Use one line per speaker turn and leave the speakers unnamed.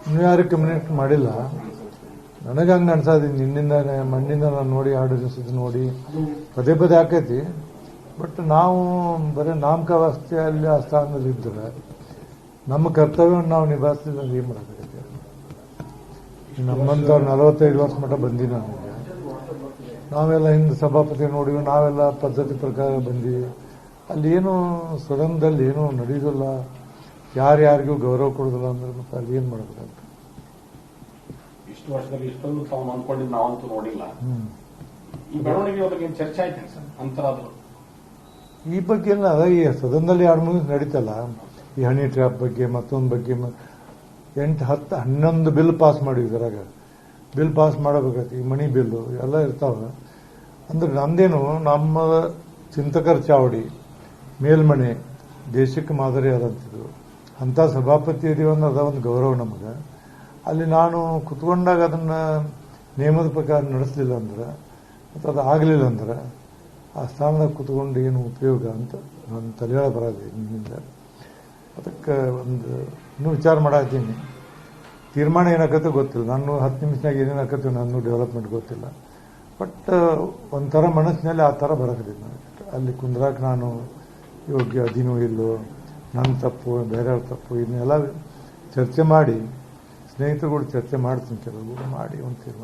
ಇನ್ನೂ ಯಾರು ಕಮ್ಯುನಿಕೇಟ್ ಮಾಡಿಲ್ಲ. ನನಗೆ ಹಂಗೆ ಅನ್ಸೋದು ನಿನ್ನಿಂದ ಮಣ್ಣಿಂದ ನಾನು ನೋಡಿ 2 ದಿವಸದ ನೋಡಿ ಪದೇ ಪದೇ ಆಕೈತಿ. ಬಟ್ ನಾವು ಬರೀ ನಾಮಕಾವಸ್ಥೆ ಅಲ್ಲಿ ಆ ಸ್ಥಾನದಲ್ಲಿ ಇದ್ದರೆ ನಮ್ಮ ಕರ್ತವ್ಯವನ್ನು ನಾವು ನಿಭಾಯಿಸಿದ್ರೆ ಏನು ಮಾಡೋಕ್ಕಾಗತ್ತೆ? ನಮ್ಮಂತ 45 ವರ್ಷ ಮಟ್ಟ ಬಂದಿ ನನಗೆ. ನಾವೆಲ್ಲ ಹಿಂದೆ ಸಭಾಪತಿ ನೋಡಿವಿ, ನಾವೆಲ್ಲ ಪದ್ಧತಿ ಪ್ರಕಾರ ಬಂದೀವಿ. ಅಲ್ಲಿ ಏನು ಸದನದಲ್ಲಿ ಏನೂ ನಡೆಯೋದಿಲ್ಲ, ಯಾರ್ಯಾರಿಗೂ ಗೌರವ ಕೊಡೋದಿಲ್ಲ ಅಂದ್ರೆ ಮತ್ತೆ ಅಲ್ಲಿ ಏನು ಮಾಡಬೇಕಾಗ್ತದೆ?
ಇಷ್ಟು ವರ್ಷದಲ್ಲಿ ಇಷ್ಟೊಂದು ತಾವು ಅಂದ್ಕೊಂಡಿದ್ದು ನಾವಂತೂ ನೋಡಿಲ್ಲ. ಈ ಬೆಳವಣಿಗೆ ಬಗ್ಗೆ ಚರ್ಚೆ ಆಯ್ತೇನೆ ಸರ್ ಅಂತರಾದ್ರು?
ಈ ಬಗ್ಗೆ ಎಲ್ಲ ಈ ಸದನದಲ್ಲಿ 2-3 ನಡೀತಲ್ಲ, ಈ ಹನಿ ಟ್ರ್ಯಾಪ್ ಬಗ್ಗೆ ಮತ್ತೊಂದು ಬಗ್ಗೆ 8, 10, 11 ಬಿಲ್ ಪಾಸ್ ಮಾಡಿವಿ. ಇದ್ರಾಗ ಬಿಲ್ ಪಾಸ್ ಮಾಡಬೇಕಾಯ್ತು, ಈ ಮನಿ ಬಿಲ್ಲು ಎಲ್ಲ ಇರ್ತಾವೆ. ಅಂದ್ರೆ ನಂದೇನು ನಮ್ಮ ಚಿಂತಕರ ಚಾವಡಿ ಮೇಲ್ಮನೆ ದೇಶಕ್ಕೆ ಮಾದರಿ ಆದಂಥದ್ದು. ಅಂಥ ಸಭಾಪತಿ ಇದೀವಿ ಅನ್ನೋದು ಒಂದು ಗೌರವ ನಮಗೆ. ಅಲ್ಲಿ ನಾನು ಕುತ್ಕೊಂಡಾಗ ಅದನ್ನು ನಿಯಮದ ಪ್ರಕಾರ ನಡೆಸಲಿಲ್ಲ ಅಂದ್ರೆ ಮತ್ತು ಅದು ಆಗಲಿಲ್ಲ ಅಂದ್ರೆ ಆ ಸ್ಥಾನದಾಗ ಕುತ್ಕೊಂಡು ಏನು ಉಪಯೋಗ ಅಂತ ನಾನು ತಲೆಯೊಳಗೆ ಬರೋದು ನಿಮ್ಮಿಂದ. ಅದಕ್ಕೆ ಒಂದು ಇನ್ನೂ ವಿಚಾರ ಮಾಡತ್ತೀನಿ. ತೀರ್ಮಾನ ಏನಾಗತ್ತೆ ಗೊತ್ತಿಲ್ಲ. ನಾನು 10 ನಿಮಿಷನಾಗ ಏನೇನಾಗತ್ತೆ ನಾನು ಡೆವಲಪ್ಮೆಂಟ್ ಗೊತ್ತಿಲ್ಲ. ಬಟ್ ಒಂಥರ ಮನಸ್ಸಿನಲ್ಲಿ ಆ ಥರ ಬರೋದಿಲ್ಲ ನನಗೆ. ಅಲ್ಲಿ ಕುಂದ್ರಾಕ ನಾನು ಯೋಗ್ಯ ಅದಿನೋ ಇಲ್ಲೋ, ನನ್ನ ತಪ್ಪು ಬೇರೆಯವ್ರ ತಪ್ಪು ಇದನ್ನೆಲ್ಲ ಚರ್ಚೆ ಮಾಡಿ ಸ್ನೇಹಿತರುಗಳು ಚರ್ಚೆ ಮಾಡ್ತೀನಿ, ಕೆಲವು ಮಾಡಿ ಒಂದು ತೀರ್ಮಾನ.